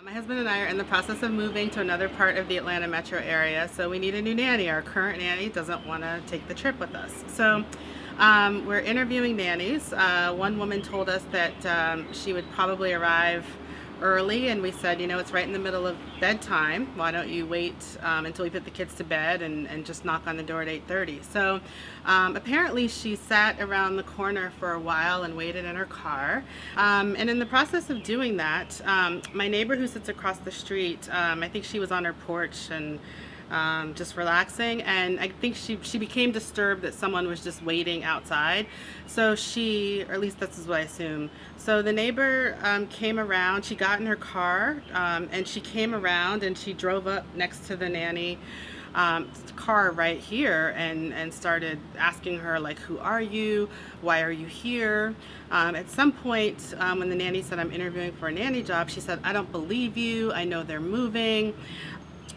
My husband and I are in the process of moving to another part of the Atlanta metro area, so we need a new nanny. Our current nanny doesn't want to take the trip with us. So we're interviewing nannies. One woman told us that she would probably arrive early, and we said, you know, it's right in the middle of bedtime. Why don't you wait until we put the kids to bed and just knock on the door at 8:30. So apparently she sat around the corner for a while and waited in her car. And in the process of doing that, my neighbor who sits across the street, I think she was on her porch and just relaxing, and I think she became disturbed that someone was just waiting outside. So she, or at least this is what I assume, so the neighbor came around, she got in her car, and she came around and she drove up next to the nanny car right here and started asking her, like, who are you, why are you here? At some point when the nanny said, I'm interviewing for a nanny job, she said, I don't believe you, I know they're moving.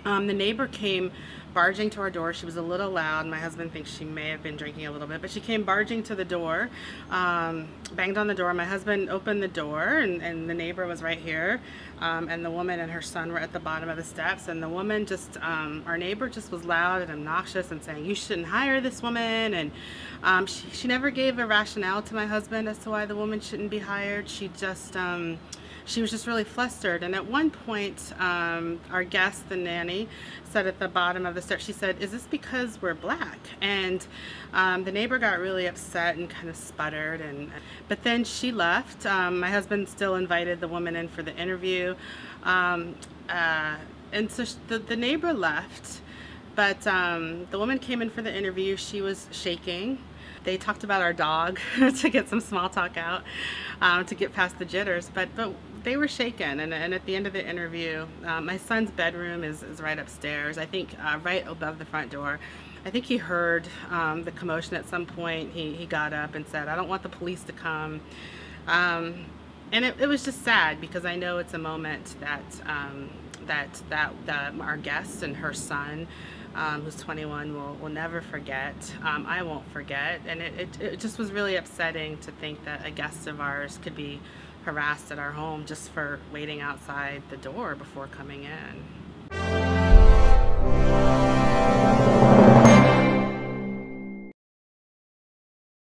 The neighbor came barging to our door. She was a little loud. My husband thinks she may have been drinking a little bit, but she came barging to the door, banged on the door. My husband opened the door, and the neighbor was right here, and the woman and her son were at the bottom of the steps, and the woman just, our neighbor just was loud and obnoxious and saying, you shouldn't hire this woman, and she never gave a rationale to my husband as to why the woman shouldn't be hired. She just, she was just really flustered, and at one point our guest, the nanny, said at the bottom of the stairs, she said, is this because we're black? And the neighbor got really upset and kind of sputtered, but then she left. My husband still invited the woman in for the interview, and so the neighbor left, but the woman came in for the interview. She was shaking. They talked about our dog to get some small talk out, to get past the jitters, but they were shaken. And at the end of the interview, my son's bedroom is right upstairs, I think right above the front door. I think he heard the commotion at some point. He got up and said, I don't want the police to come. And it was just sad, because I know it's a moment that our guest and her son, who's 21, will never forget. I won't forget, and it just was really upsetting to think that a guest of ours could be harassed at our home just for waiting outside the door before coming in.